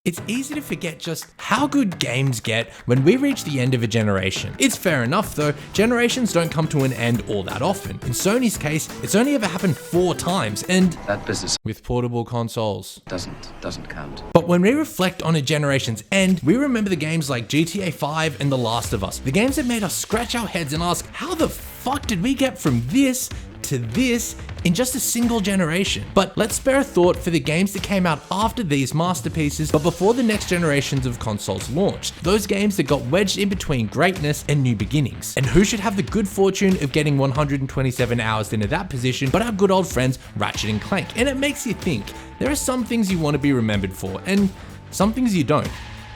it's easy to forget just how good games get when we reach the end of a generation. It's fair enough though, generations don't come to an end all that often. In Sony's case, it's only ever happened 4 times, and that business with portable consoles doesn't count. But when we reflect on a generation's end, we remember the games like GTA 5 and The Last of Us, the games that made us scratch our heads and ask, how the fuck did we get from this to this in just a single generation? But let's spare a thought for the games that came out after these masterpieces, but before the next generations of consoles launched. Those games that got wedged in between greatness and new beginnings. And who should have the good fortune of getting 127 hours into that position but our good old friends Ratchet and Clank. And it makes you think, there are some things you want to be remembered for, and some things you don't.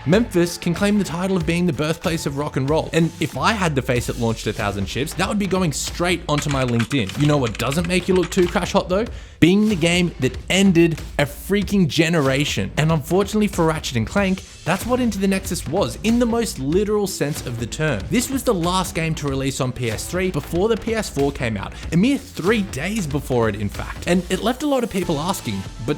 Memphis can claim the title of being the birthplace of rock and roll, and if I had the face that launched 1,000 ships, that would be going straight onto my LinkedIn. You know what doesn't make you look too crash hot though? Being the game that ended a freaking generation. And unfortunately for Ratchet and Clank, that's what Into the Nexus was, in the most literal sense of the term. This was the last game to release on PS3 before the PS4 came out, a mere 3 days before it in fact. And it left a lot of people asking, but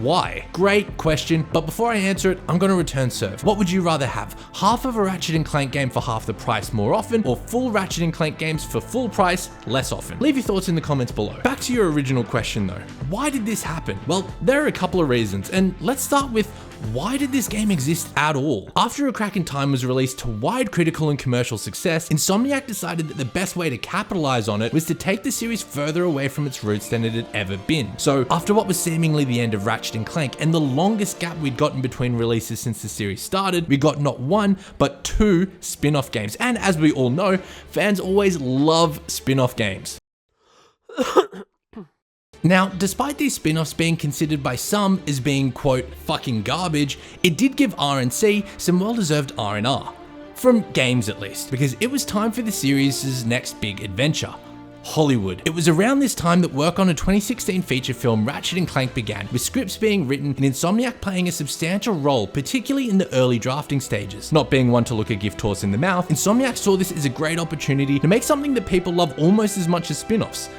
why? Great question, but before I answer it, I'm gonna return serve. What would you rather have? Half of a Ratchet and Clank game for half the price more often, or full Ratchet and Clank games for full price less often? Leave your thoughts in the comments below. Back to your original question though. Why did this happen? Well, there are a couple of reasons, and let's start with why did this game exist at all? After A Crack in Time was released to wide critical and commercial success, Insomniac decided that the best way to capitalize on it was to take the series further away from its roots than it had ever been. So after what was seemingly the end of Ratchet and Clank and the longest gap we'd gotten between releases since the series started, we got not 1, but 2 spin-off games. And as we all know, fans always love spin-off games. Now, despite these spin-offs being considered by some as being, quote, fucking garbage, it did give R&C some well-deserved R&R. From games at least, because it was time for the series' next big adventure. Hollywood. It was around this time that work on a 2016 feature film Ratchet and Clank began, with scripts being written and Insomniac playing a substantial role, particularly in the early drafting stages. Not being one to look a gift horse in the mouth, Insomniac saw this as a great opportunity to make something that people love almost as much as spin-offs: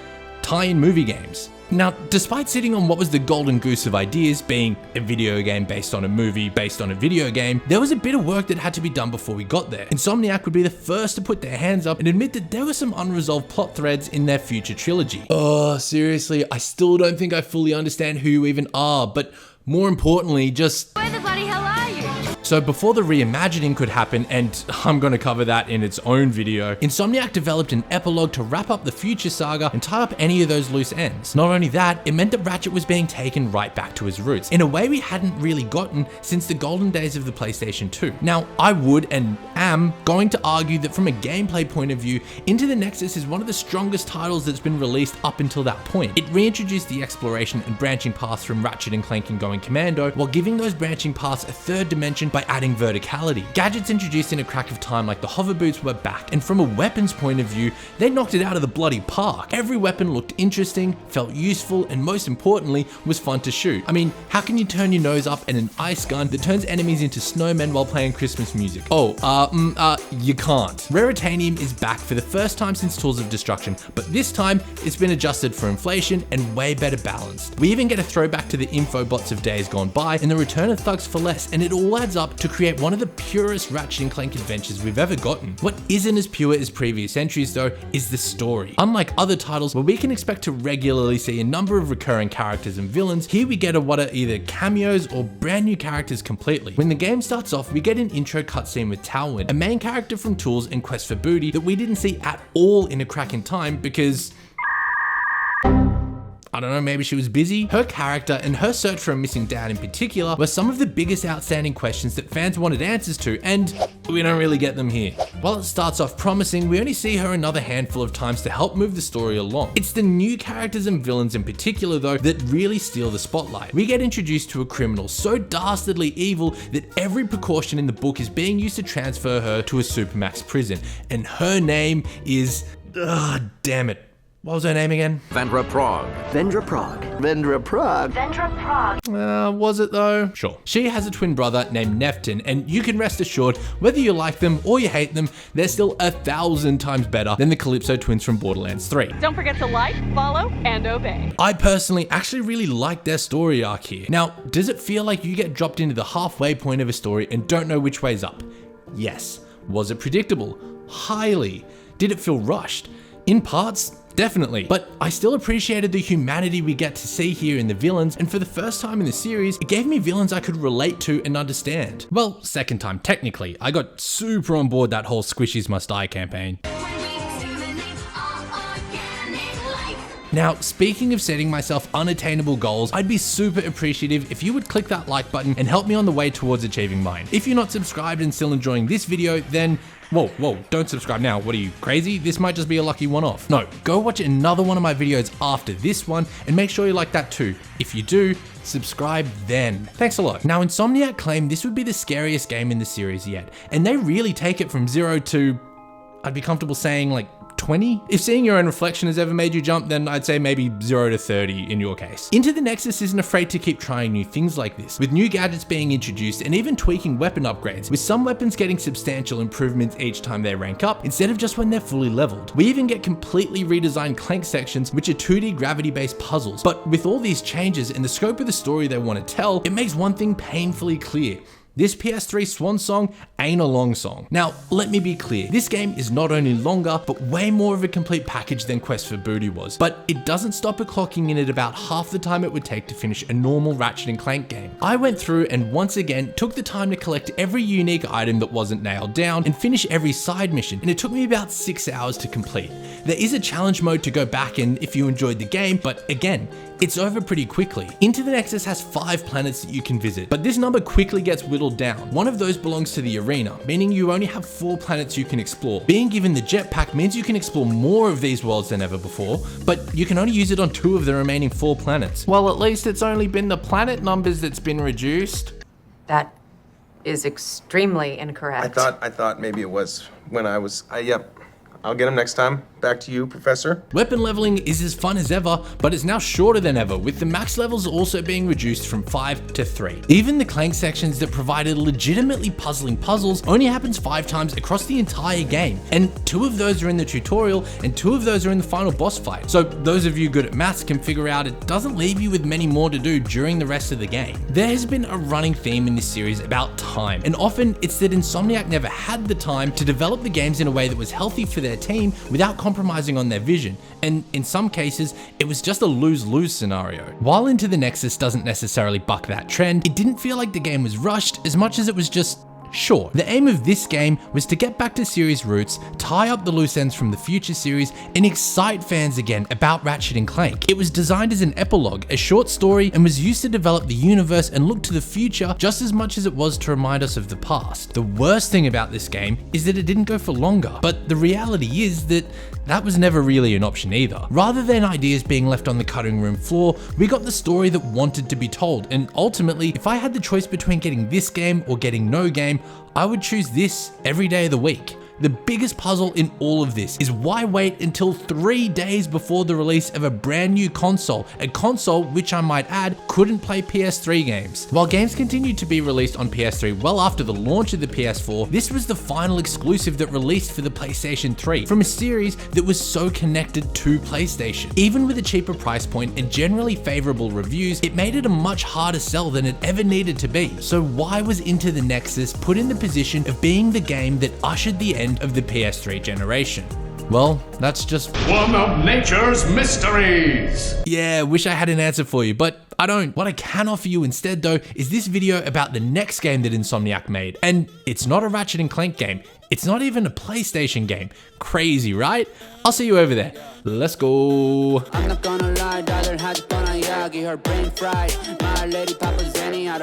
tie-in movie games. Now, despite sitting on what was the golden goose of ideas, being a video game based on a movie based on a video game, there was a bit of work that had to be done before we got there. Insomniac would be the first to put their hands up and admit that there were some unresolved plot threads in their future trilogy. Oh, seriously, I still don't think I fully understand who you even are, but more importantly, just where the bloody hell are you? So before the reimagining could happen, and I'm gonna cover that in its own video, Insomniac developed an epilogue to wrap up the future saga and tie up any of those loose ends. Not only that, it meant that Ratchet was being taken right back to his roots, in a way we hadn't really gotten since the golden days of the PlayStation 2. Now, I would and am going to argue that from a gameplay point of view, Into the Nexus is one of the strongest titles that's been released up until that point. It reintroduced the exploration and branching paths from Ratchet and Clank and going commando, while giving those branching paths a third dimension by adding verticality. Gadgets introduced in A Crack of Time like the hover boots were back, and from a weapons point of view, they knocked it out of the bloody park. Every weapon looked interesting, felt useful, and most importantly, was fun to shoot. I mean, how can you turn your nose up at an ice gun that turns enemies into snowmen while playing Christmas music? You can't. Raritanium is back for the first time since Tools of Destruction, but this time, it's been adjusted for inflation and way better balanced. We even get a throwback to the infobots of days gone by and the return of Thugs for Less, and it all adds up to create one of the purest Ratchet and Clank adventures we've ever gotten. What isn't as pure as previous entries though is the story. Unlike other titles where we can expect to regularly see a number of recurring characters and villains, here we get what are either cameos or brand new characters completely. When the game starts off, we get an intro cutscene with Talwyn, a main character from Tools and Quest for Booty that we didn't see at all in A Crack in Time because I don't know, maybe she was busy. Her character and her search for a missing dad in particular were some of the biggest outstanding questions that fans wanted answers to, and we don't really get them here. While it starts off promising, we only see her another handful of times to help move the story along. It's the new characters and villains in particular though that really steal the spotlight. We get introduced to a criminal so dastardly evil that every precaution in the book is being used to transfer her to a supermax prison, and her name is, damn it, What was her name again? Vendra Prague. Vendra Prague. Vendra Prague. Vendra Prague. Was it though? Sure. She has a twin brother named Neftin, and you can rest assured, whether you like them or you hate them, they're still 1,000 times better than the Calypso twins from Borderlands 3. Don't forget to like, follow, and obey. I personally actually really like their story arc here. Now, does it feel like you get dropped into the halfway point of a story and don't know which way's up? Yes. Was it predictable? Highly. Did it feel rushed? In parts, definitely. But I still appreciated the humanity we get to see here in the villains, and for the first time in the series, it gave me villains I could relate to and understand. Well, second time technically. I got super on board that whole Squishies Must Die campaign. Now, speaking of setting myself unattainable goals, I'd be super appreciative if you would click that like button and help me on the way towards achieving mine. If you're not subscribed and still enjoying this video, then whoa, don't subscribe now. What are you, crazy? This might just be a lucky one-off. No, go watch another one of my videos after this one and make sure you like that too. If you do, subscribe then. Thanks a lot. Now, Insomniac claim this would be the scariest game in the series yet, and they really take it from 0 to, I'd be comfortable saying like 20? If seeing your own reflection has ever made you jump, then I'd say maybe 0 to 30 in your case. Into the Nexus isn't afraid to keep trying new things like this, with new gadgets being introduced and even tweaking weapon upgrades, with some weapons getting substantial improvements each time they rank up, instead of just when they're fully leveled. We even get completely redesigned Clank sections, which are 2D gravity-based puzzles. But with all these changes and the scope of the story they want to tell, it makes one thing painfully clear. This PS3 Swan song ain't a long song. Now, let me be clear, this game is not only longer, but way more of a complete package than Quest for Booty was, but it doesn't stop it clocking in at about half the time it would take to finish a normal Ratchet & Clank game. I went through and once again took the time to collect every unique item that wasn't nailed down and finish every side mission, and it took me about 6 hours to complete. There is a challenge mode to go back in if you enjoyed the game, but again, it's over pretty quickly. Into the Nexus has 5 planets that you can visit, but this number quickly gets whittled down. One of those belongs to the arena, meaning you only have 4 planets you can explore. Being given the jetpack means you can explore more of these worlds than ever before, but you can only use it on 2 of the remaining 4 planets. Well, at least it's only been the planet numbers that's been reduced. That is extremely incorrect. I thought maybe it was when I was, yep. I'll get him next time. Back to you, Professor. Weapon leveling is as fun as ever, but it's now shorter than ever, with the max levels also being reduced from 5 to 3. Even the Clank sections that provided legitimately puzzling puzzles only happens 5 times across the entire game, and 2 of those are in the tutorial, and 2 of those are in the final boss fight. So those of you good at maths can figure out it doesn't leave you with many more to do during the rest of the game. There has been a running theme in this series about time, and often it's that Insomniac never had the time to develop the games in a way that was healthy for their team without compromising on their vision, and in some cases it was just a lose-lose scenario. While Into the Nexus doesn't necessarily buck that trend, it didn't feel like the game was rushed as much as it was just sure. The aim of this game was to get back to series roots, tie up the loose ends from the future series, and excite fans again about Ratchet & Clank. It was designed as an epilogue, a short story, and was used to develop the universe and look to the future just as much as it was to remind us of the past. The worst thing about this game is that it didn't go for longer, but the reality is that that was never really an option either. Rather than ideas being left on the cutting room floor, we got the story that wanted to be told, and ultimately, if I had the choice between getting this game or getting no game, I would choose this every day of the week. The biggest puzzle in all of this is why wait until 3 days before the release of a brand new console, a console which I might add couldn't play PS3 games. While games continued to be released on PS3 well after the launch of the PS4, this was the final exclusive that released for the PlayStation 3 from a series that was so connected to PlayStation. Even with a cheaper price point and generally favorable reviews, it made it a much harder sell than it ever needed to be. So why was Into the Nexus put in the position of being the game that ushered the end of the PS3 generation? Well, that's just one of nature's mysteries. Yeah, wish I had an answer for you, but I don't. What I can offer you instead though is this video about the next game that Insomniac made. And it's not a Ratchet & Clank game. It's not even a PlayStation game. Crazy, right? I'll see you over there. Let's go. I'm not gonna lie, her brain fried. My lady Papa Zenny